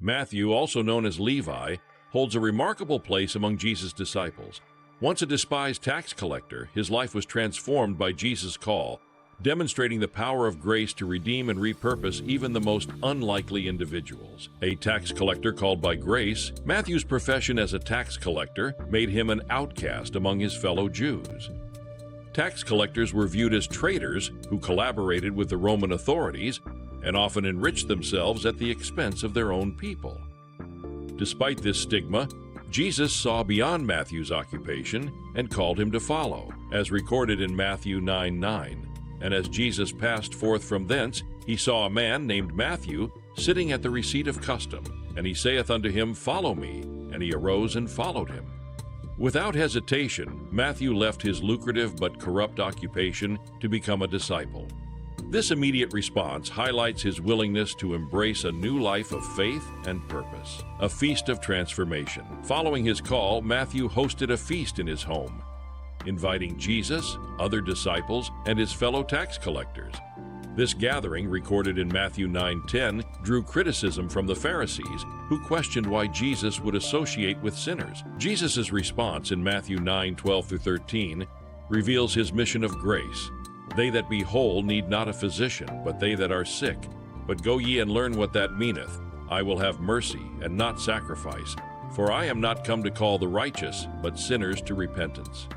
Matthew, also known as Levi, holds a remarkable place among Jesus' disciples. Once a despised tax collector, his life was transformed by Jesus' call, demonstrating the power of grace to redeem and repurpose even the most unlikely individuals. A tax collector called by grace, Matthew's profession as a tax collector made him an outcast among his fellow Jews. Tax collectors were viewed as traitors who collaborated with the Roman authorities and often enriched themselves at the expense of their own people. Despite this stigma, Jesus saw beyond Matthew's occupation and called him to follow, as recorded in Matthew 9:9. And as Jesus passed forth from thence, he saw a man named Matthew sitting at the receipt of custom. And he saith unto him, Follow me. And he arose and followed him. Without hesitation, Matthew left his lucrative but corrupt occupation to become a disciple. This immediate response highlights his willingness to embrace a new life of faith and purpose, a feast of transformation. Following his call, Matthew hosted a feast in his home, inviting Jesus, other disciples, and his fellow tax collectors. This gathering, recorded in Matthew 9:10, drew criticism from the Pharisees, who questioned why Jesus would associate with sinners. Jesus' response in Matthew 9:12-13 reveals his mission of grace. They that be whole need not a physician, but they that are sick. But go ye and learn what that meaneth. I will have mercy, and not sacrifice. For I am not come to call the righteous, but sinners to repentance.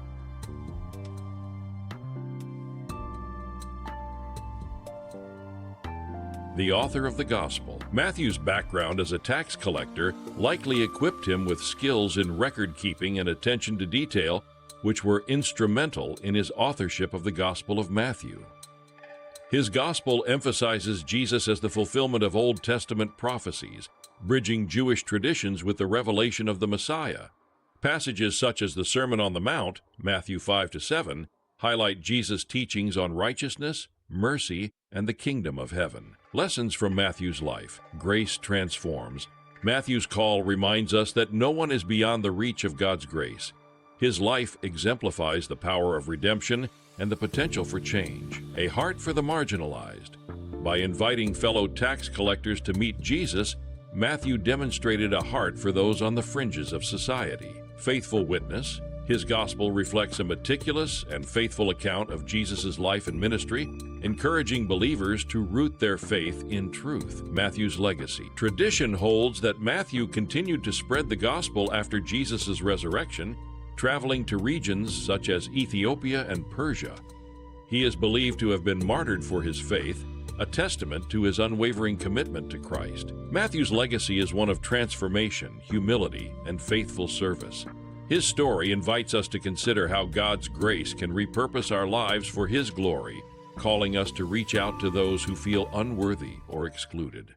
The author of the Gospel. Matthew's background as a tax collector likely equipped him with skills in record-keeping and attention to detail, which were instrumental in his authorship of the Gospel of Matthew. His Gospel emphasizes Jesus as the fulfillment of Old Testament prophecies, bridging Jewish traditions with the revelation of the Messiah. Passages such as the Sermon on the Mount, Matthew 5-7, highlight Jesus' teachings on righteousness, mercy, and the kingdom of heaven. Lessons from Matthew's life. Grace transforms. Matthew's call reminds us that no one is beyond the reach of God's grace. His life exemplifies the power of redemption and the potential for change. A heart for the marginalized. By inviting fellow tax collectors to meet Jesus, Matthew demonstrated a heart for those on the fringes of society. Faithful witness. His gospel reflects a meticulous and faithful account of Jesus' life and ministry, encouraging believers to root their faith in truth. Matthew's legacy. Tradition holds that Matthew continued to spread the gospel after Jesus' resurrection, traveling to regions such as Ethiopia and Persia. He is believed to have been martyred for his faith, a testament to his unwavering commitment to Christ. Matthew's legacy is one of transformation, humility, and faithful service. His story invites us to consider how God's grace can repurpose our lives for His glory, calling us to reach out to those who feel unworthy or excluded.